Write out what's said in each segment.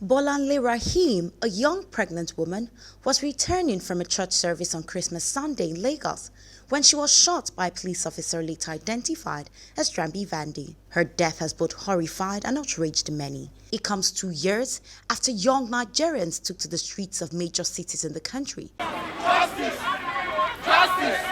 Bolanle Rahim, a young pregnant woman, was returning from a church service on Christmas Sunday in Lagos when she was shot by a police officer later identified as Drambi Vandi. Her death has both horrified and outraged many. It comes 2 years after young Nigerians took to the streets of major cities in the country. Justice! Justice!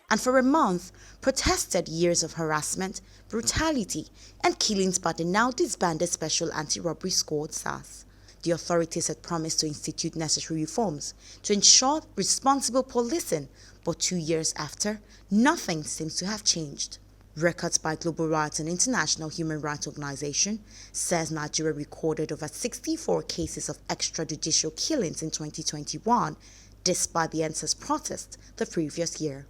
And for a month, protested years of harassment, brutality, and killings by the now disbanded Special Anti-Robbery Squad SARS. The authorities had promised to institute necessary reforms to ensure responsible policing, but 2 years after, nothing seems to have changed. Records by Global Rights and International Human Rights Organization says Nigeria recorded over 64 cases of extrajudicial killings in 2021, despite the NSA's protest the previous year.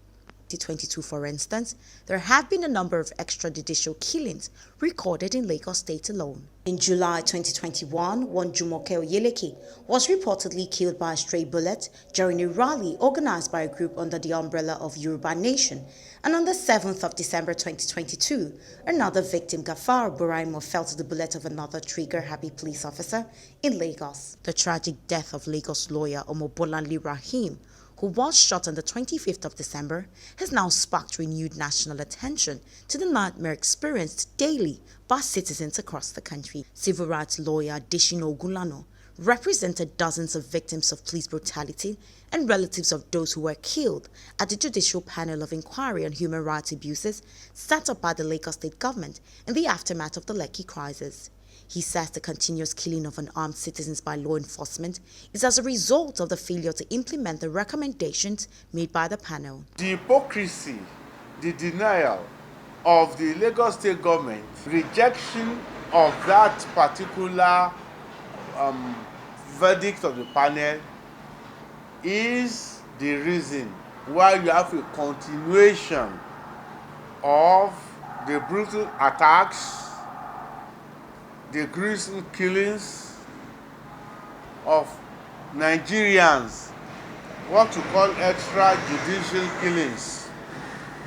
2022, for instance, there have been a number of extrajudicial killings recorded in Lagos State alone. In July 2021, one Jumoke Oyeleke was reportedly killed by a stray bullet during a rally organized by a group under the umbrella of Yoruba Nation. And on the 7th of December 2022, another victim, Gafar Buraimo, fell to the bullet of another trigger-happy police officer in Lagos. The tragic death of Lagos lawyer Bolanle Rahim, who was shot on the 25th of December, has now sparked renewed national attention to the nightmare experienced daily by citizens across the country. Civil rights lawyer Deshino Ogunlana represented dozens of victims of police brutality and relatives of those who were killed at the Judicial Panel of Inquiry on Human Rights Abuses set up by the Lagos State government in the aftermath of the Lekki crisis. He says the continuous killing of unarmed citizens by law enforcement is as a result of the failure to implement the recommendations made by the panel. The hypocrisy, the denial of the Lagos State government, rejection of that particular verdict of the panel is the reason why you have a continuation of the brutal attacks, the gruesome killings of Nigerians, what to call extrajudicial killings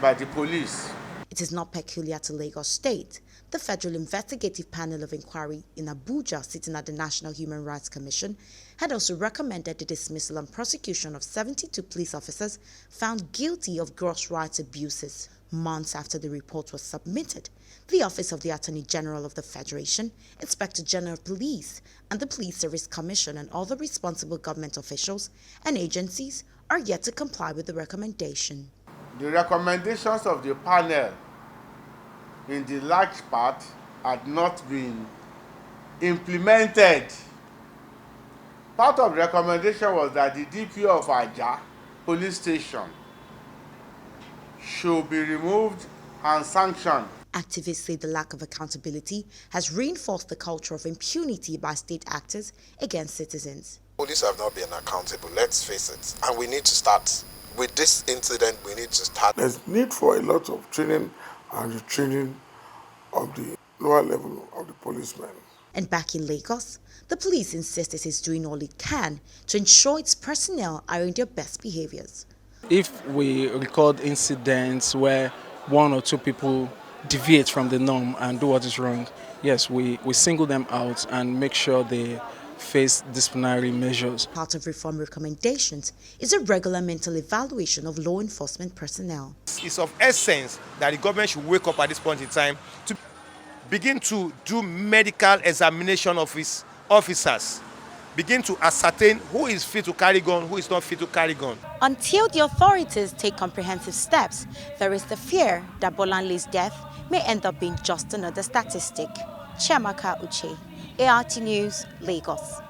by the police. It is not peculiar to Lagos State. The Federal Investigative Panel of Inquiry in Abuja, sitting at the National Human Rights Commission, had also recommended the dismissal and prosecution of 72 police officers found guilty of gross rights abuses. Months after the report was submitted, the Office of the Attorney General of the Federation, Inspector General of Police, and the Police Service Commission and other responsible government officials and agencies are yet to comply with the recommendation. The recommendations of the panel, in the large part, had not been implemented. Part of the recommendation was that the DPO of Ajah police station should be removed and sanctioned. Activists say the lack of accountability has reinforced the culture of impunity by state actors against citizens. Police have not been accountable, let's face it. And we need to start. With this incident, we need to start. There's need for a lot of training and retraining of the lower level of the policemen. And back in Lagos, the police insists it is doing all it can to ensure its personnel are in their best behaviors. If we record incidents where one or two people deviate from the norm and do what is wrong, yes, we single them out and make sure they face disciplinary measures. Part of reform recommendations is a regular mental evaluation of law enforcement personnel. It's of essence that the government should wake up at this point in time to begin to do medical examination of its officers, begin to ascertain who is fit to carry gun, who is not fit to carry gun. Until the authorities take comprehensive steps, there is the fear that Bolanle's death may end up being just another statistic. Chiamaka Uche, ART News, Lagos.